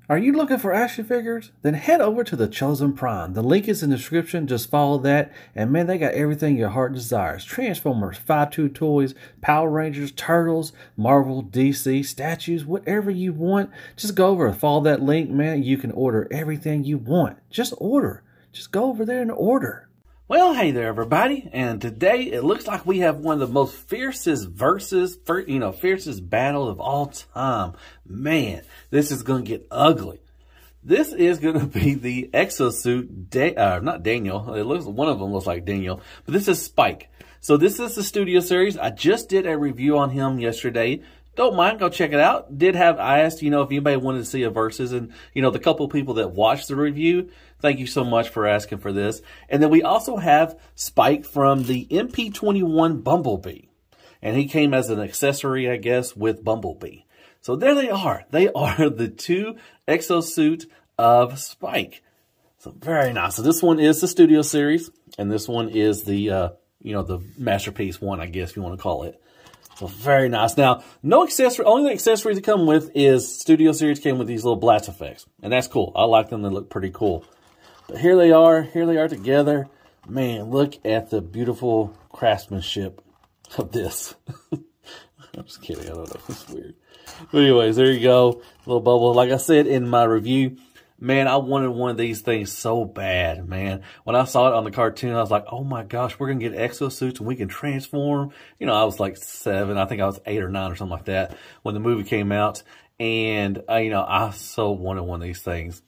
Are you looking for action figures? Then head over to the Chosen Prime. The link is in the description. Just follow that. And man, they got everything your heart desires. Transformers, 5-2 toys, Power Rangers, Turtles, Marvel, DC, statues, whatever you want. Just go over and follow that link, man. You can order everything you want. Just order. Just go over there and order. Well, hey there, everybody. And today it looks like we have one of the most fiercest fiercest battles of all time. Man, this is going to get ugly. This is going to be the exosuit, not Daniel. One of them looks like Daniel, but this is Spike. So this is the Studio Series. I just did a review on him yesterday. Don't mind, go check it out. I asked, if anybody wanted to see a versus, and, the couple people that watched the review, thank you so much for asking for this. And then we also have Spike from the MP-21 Bumblebee. And he came as an accessory, I guess, with Bumblebee. So there they are. They are the two exosuit of Spike. So very nice. So this one is the Studio Series, and this one is the, the Masterpiece one, I guess you want to call it. So very nice. Now, no accessory. Only the accessories that come with is Studio Series came with these little blast effects, and that's cool. I like them. They look pretty cool. But here they are. Here they are together. Man, look at the beautiful craftsmanship of this. I'm just kidding. I don't know. It's weird. But anyways, there you go. Little bubble. Like I said in my review, man, I wanted one of these things so bad, man. When I saw it on the cartoon, I was like, oh my gosh, we're going to get exosuits and we can transform. I was like 7. I think I was 8 or 9 or something like that when the movie came out. And, I so wanted one of these things.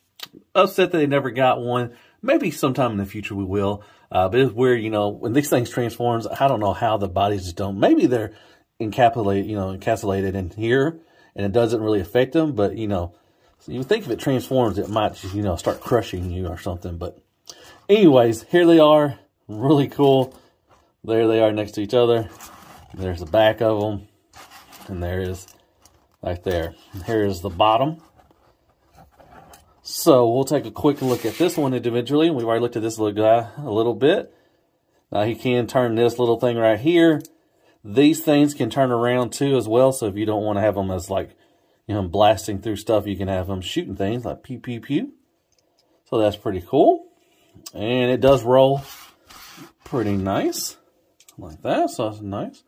Upset that they never got one. Maybe sometime in the future we will. But it's weird, when these things transforms, I don't know how the bodies just don't. Maybe they're encapsulated in here and it doesn't really affect them. But, so you think if it transforms, it might just, start crushing you or something. But anyways, here they are. Really cool. There they are next to each other. There's the back of them. And there is right there. And here is the bottom. So we'll take a quick look at this one individually. We've already looked at this little guy a little bit. Now he can turn this little thing right here. These things can turn around too as well. So if you don't want to have them as like, blasting through stuff, you can have them shooting things like pew, pew, pew. So that's pretty cool. And it does roll pretty nice. Like that. So that's nice.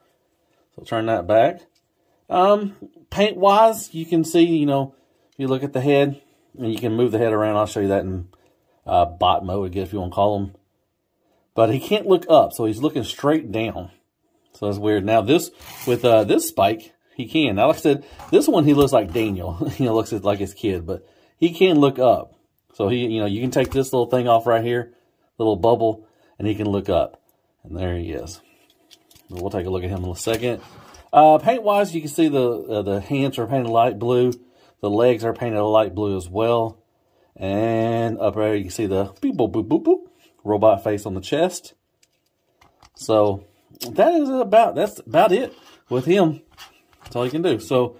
So turn that back. Paint-wise, you can see, if you look at the head, and you can move the head around. I'll show you that in bot mode, I guess, if you want to call him. But he can't look up, so he's looking straight down. So that's weird. Now this, with this Spike, he can. Now, like I said, this one, he looks like Daniel. Looks like his kid, but he can look up. So he, you can take this little thing off right here, little bubble, and he can look up. And there he is. We'll take a look at him in a second. Paint-wise, you can see the hands are painted light blue. The legs are painted a light blue as well. And up there, you can see the beep, boop, boop, boop, boop, robot face on the chest. So that's about it with him. That's all you can do. So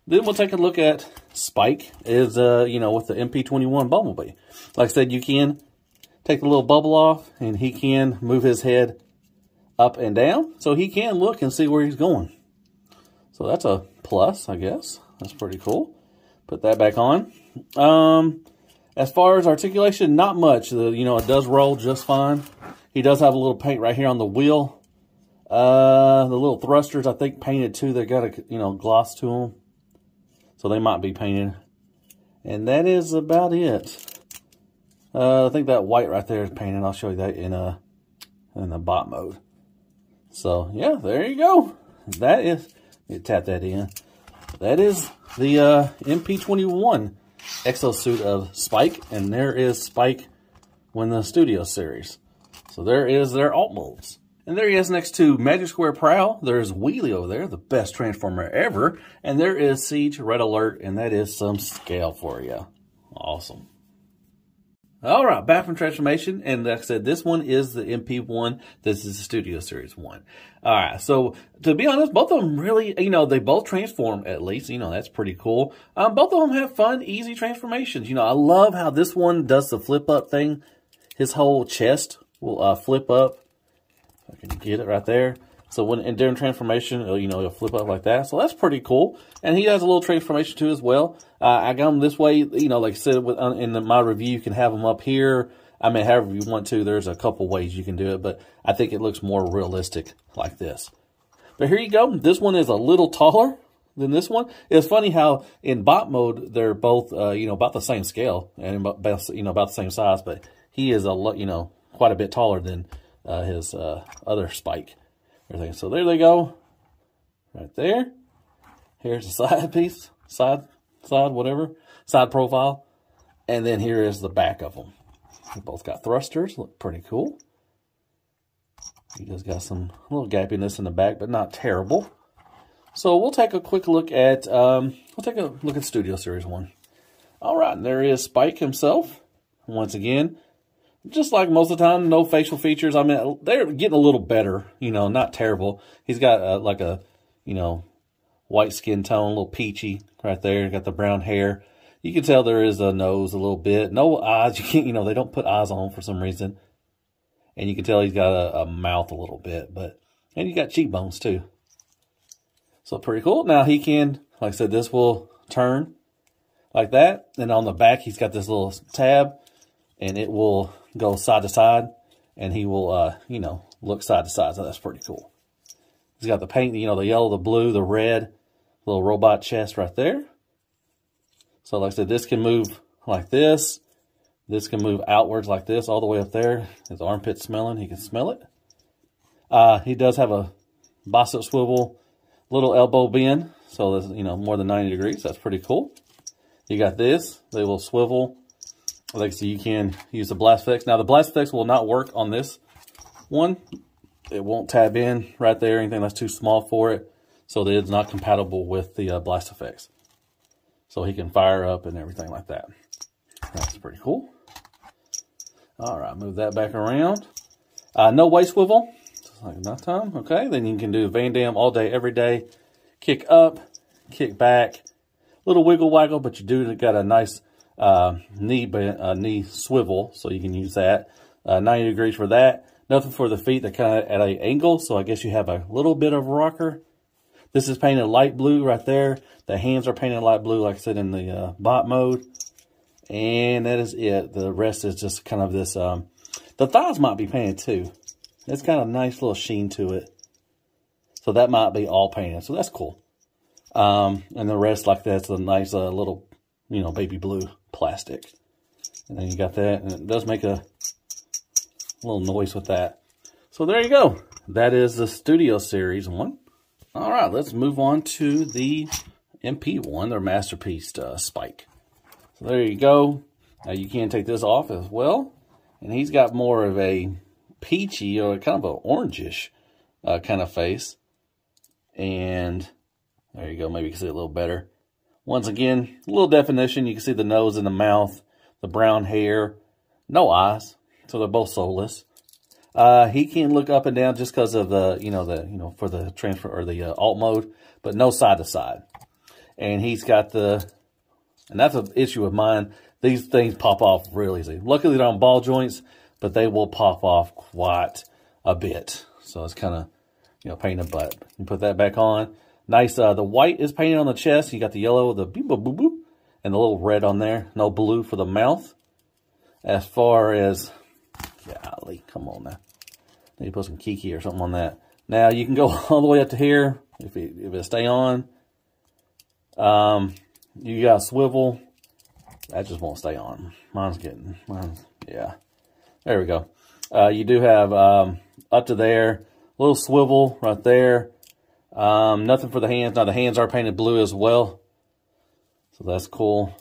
then we'll take a look at Spike with the MP-21 Bumblebee. Like I said, you can take the little bubble off and he can move his head up and down. So he can look and see where he's going. So that's a plus, I guess. That's pretty cool. Put that back on. As far as articulation, not much. It does roll just fine. He does have a little paint right here on the wheel. The little thrusters, I think, painted too. They got a, gloss to them. So they might be painted. And that is about it. I think that white right there is painted. I'll show you that in the bot mode. So, yeah, there you go. That is, let me tap that in. That is the MP-21 exosuit of Spike. And there is Spike when the Studio Series. So there is their alt molds. And there he is next to Magic Square Prowl. There's Wheelie over there, the best Transformer ever. And there is Siege Red Alert, and that is some scale for you. Awesome. All right, back from transformation. And like I said, this one is the MP1. This is the Studio Series 1. All right, so to be honest, both of them really, they both transform at least. That's pretty cool. Both of them have fun, easy transformations. I love how this one does the flip up thing. His whole chest will flip up. I can get it right there. So and during transformation, he'll flip up like that. So that's pretty cool. And he has a little transformation too as well. I got him this way, like I said, my review, you can have him up here. I mean, however you want to. There's a couple ways you can do it, but I think it looks more realistic like this. But here you go. This one is a little taller than this one. It's funny how in bot mode, they're both, about the same scale and about the same size, but he is quite a bit taller than his other Spike. Everything. So there they go, right there. Here's the side piece, side profile, and then here is the back of them. They both got thrusters, look pretty cool. He just got some little gappiness in the back, but not terrible. So we'll take a quick look at Studio Series 1. All right, and there is Spike himself. Once again, just like most of the time, no facial features. I mean, they're getting a little better, not terrible. He's got like a, white skin tone, a little peachy right there. Got the brown hair. You can tell there is a nose a little bit. No eyes. You can't, they don't put eyes on him for some reason. And you can tell he's got a mouth a little bit, and you got cheekbones too. So pretty cool. Now he can, like I said, this will turn like that. And on the back, he's got this little tab, and it will go side to side, and he will, look side to side. So that's pretty cool. He's got the paint, the yellow, the blue, the red, little robot chest right there. So like I said, this can move like this. This can move outwards like this, all the way up there. His armpit smelling, he can smell it. He does have a bicep swivel, little elbow bend. So that's, more than 90 degrees. That's pretty cool. You got this. They will swivel. Like I said, you can use the blast effects. Now the blast effects will not work on this one. It won't tab in right there, anything that's too small for it. So it's not compatible with the blast effects. So he can fire up and everything like that. That's pretty cool. All right, move that back around. No waist swivel, just like that time. Okay, then you can do Van Damme all day, every day. Kick up, kick back, little wiggle waggle, but you do got a nice knee swivel, so you can use that. 90 degrees for that. Nothing for the feet. They're kind of at an angle, so I guess you have a little bit of rocker. This is painted light blue right there. The hands are painted light blue, like I said, in the bot mode. And that is it. The rest is just kind of this, the thighs might be painted too. It's got a nice little sheen to it. So that might be all painted. So that's cool. And the rest like that's a nice little, baby blue plastic. And then you got that, and it does make a little noise with that. So there you go. That is the Studio Series 1. All right, let's move on to the MP-1, their masterpiece Spike. So there you go. Now you can take this off as well. And he's got more of a peachy or kind of an orangish kind of face. And there you go. Maybe you can see it a little better. Once again, a little definition. You can see the nose and the mouth, the brown hair, no eyes. So they're both soulless. He can look up and down just because of the, for the transfer or the alt mode, but no side to side. And he's got and that's an issue with mine. These things pop off real easy. Luckily, they're on ball joints, but they will pop off quite a bit. So it's kind of, pain in the butt. You put that back on. Nice. The white is painted on the chest. You got the yellow, the beep, boop, boop, boop, and the little red on there. No blue for the mouth. As far as, golly, come on now. Need to put some kiki or something on that. Now, you can go all the way up to here if it stay on. You got a swivel. That just won't stay on. Yeah. There we go. You do have up to there, little swivel right there. Nothing for the hands. Now the hands are painted blue as well. So that's cool.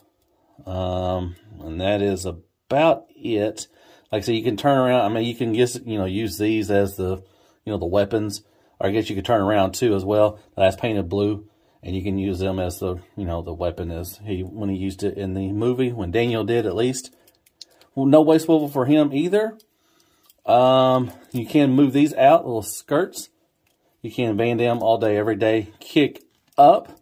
And that is about it. Like I said, you can turn around. I mean, you can just, use these as the, the weapons. Or I guess you could turn around too as well. That's painted blue. And you can use them as the, the weapon as when he used it in the movie, when Daniel did at least. Well, no waist swivel for him either. You can move these out, little skirts. You can Van Damme all day, every day. Kick up.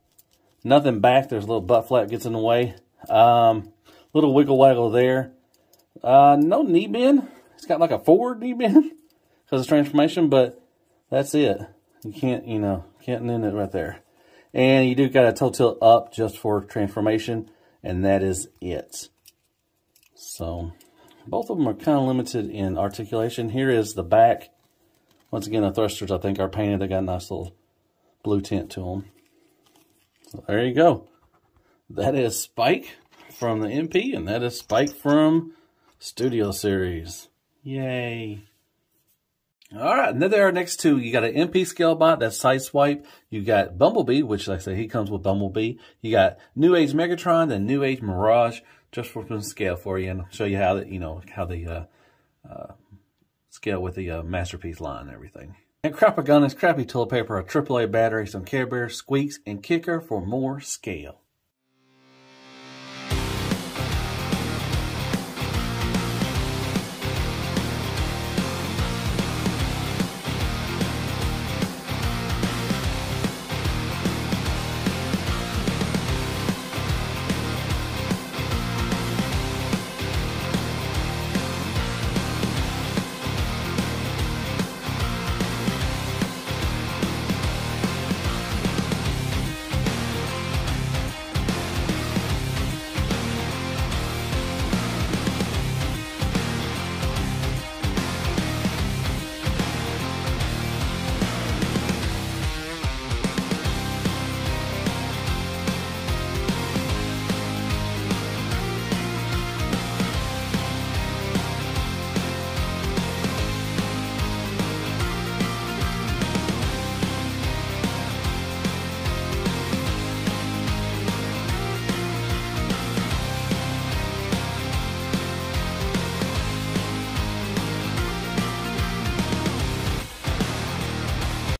Nothing back. There's a little butt flap gets in the way. Little wiggle waggle there. No knee bend. It's got like a forward knee bend because of transformation, but that's it. You can't, you know, can't end it right there. And you do got a toe tilt up just for transformation, and that is it. So both of them are kind of limited in articulation. Here is the back. Once again, the thrusters I think are painted. They got a nice little blue tint to them. So there you go. That is Spike from the MP, and that is Spike from Studio Series. Yay. All right, and then there are next two. You got an MP scale bot, that's Sideswipe. You got Bumblebee, which, like I say, he comes with Bumblebee. You got New Age Megatron and New Age Mirage, just for some scale for you, and I'll show you how that, you know, how they scale with the Masterpiece line and everything. And Crappy Gun is Crappy Toilet Paper, a AAA battery, some Care Bear, Squeaks, and Kicker for more scale.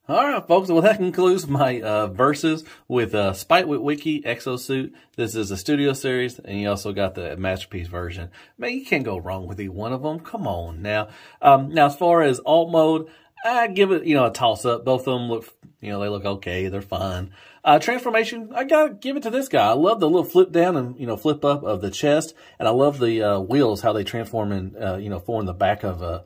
All right, folks. Well, that concludes my verses with Spike Witwicky Exosuit. This is a Studio Series, and you also got the Masterpiece version. Man, you can't go wrong with either one of them. Come on now. Now, as far as alt mode, I give it, you know, a toss up. Both of them look, you know, they look okay. They're fine. Transformation, I gotta give it to this guy. I love the little flip down and, you know, flip up of the chest, and I love the wheels, how they transform and, you know, form the back of the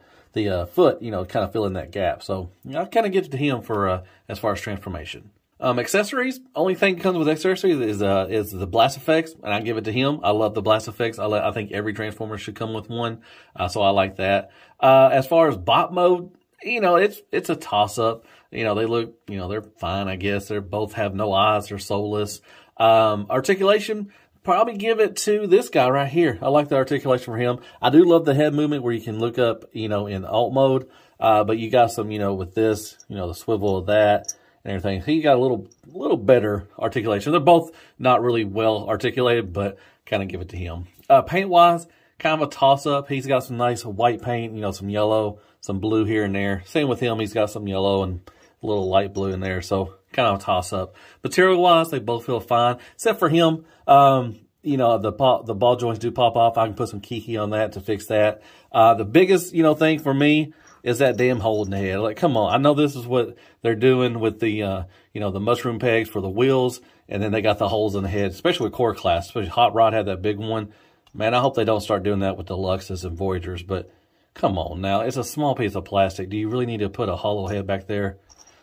foot, you know, kind of fill in that gap. So, you know, I kind of give it to him for as far as transformation. Accessories, only thing that comes with accessories is the blast effects, and I give it to him. I love the blast effects. I think every Transformer should come with one, so I like that. As far as bot mode, you know, it's a toss up. You know, they look, you know, they're fine, I guess. They both have no eyes. They're soulless. Articulation, probably give it to this guy right here. I like the articulation for him. I do love the head movement where you can look up, you know, in alt mode. But you got some, you know, with this, you know, the swivel of that and everything. So you got a little better articulation. They're both not really well articulated, but kind of give it to him. Paint wise, kind of a toss up. He's got some nice white paint, you know, some yellow, some blue here and there. Same with him. He's got some yellow and a little light blue in there. So kind of a toss up. Material wise, they both feel fine, except for him. You know, the ball joints do pop off. I can put some Kiki on that to fix that. The biggest, you know, thing for me is that damn hole in the head. Like, come on. I know this is what they're doing with the, you know, the mushroom pegs for the wheels, and then they got the holes in the head, especially with Core Class. Especially Hot Rod had that big one. Man, I hope they don't start doing that with Deluxes and Voyagers, but come on now. It's a small piece of plastic. Do you really need to put a hollow head back there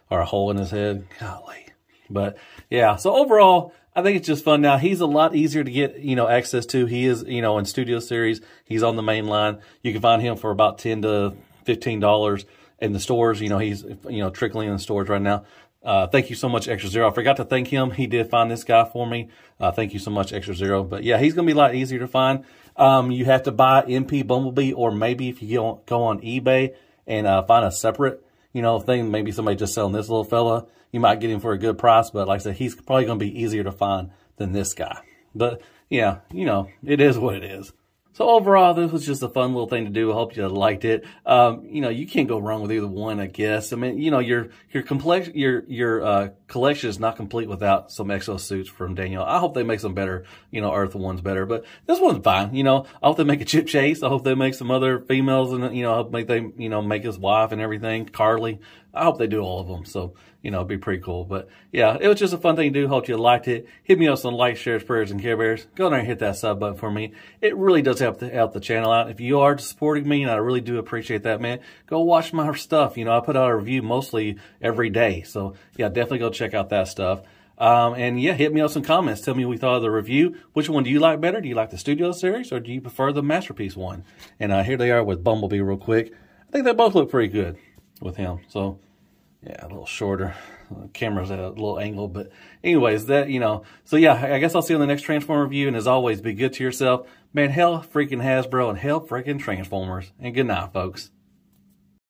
or a hole in his head? Golly. But, yeah, so overall, I think it's just fun. Now, he's a lot easier to get, you know, access to. He is, you know, in Studio Series. He's on the main line. You can find him for about $10 to $15 in the stores. You know, he's, you know, trickling in the stores right now. Thank you so much, Extra Zero. I forgot to thank him. He did find this guy for me. Thank you so much, Extra Zero. But, yeah, he's going to be a lot easier to find. You have to buy MP Bumblebee, or maybe if you go on eBay and find a separate, you know, thing, maybe somebody just selling this little fella, you might get him for a good price. But like I said, he's probably going to be easier to find than this guy. But, yeah, you know, it is what it is. So overall, this was just a fun little thing to do. I hope you liked it. You know, you can't go wrong with either one, I guess. I mean, you know, your collection is not complete without some exosuits from Daniel. I hope they make some better, you know, Earth ones better. But this one's fine. You know, I hope they make a Chip Chase. I hope they make some other females, and, you know, I hope they, you know, make his wife and everything, Carly. I hope they do all of them. So, you know, it'd be pretty cool. But yeah, it was just a fun thing to do. Hope you liked it. Hit me up some likes, shares, prayers, and Care Bears. Go there and hit that sub button for me. It really does help the channel out. If you are supporting me, and I really do appreciate that, man, go watch my stuff. You know, I put out a review mostly every day. So yeah, definitely go check out that stuff. And yeah, hit me up some comments. Tell me what you thought of the review. Which one do you like better? Do you like the Studio Series, or do you prefer the Masterpiece one? And here they are with Bumblebee real quick. I think they both look pretty good with him. So yeah, a little shorter. The camera's at a little angle. But anyways, that, you know. So yeah, I guess I'll see you on the next Transformer review. And as always, be good to yourself. Man, hell freaking Hasbro and hell freaking Transformers. And good night, folks.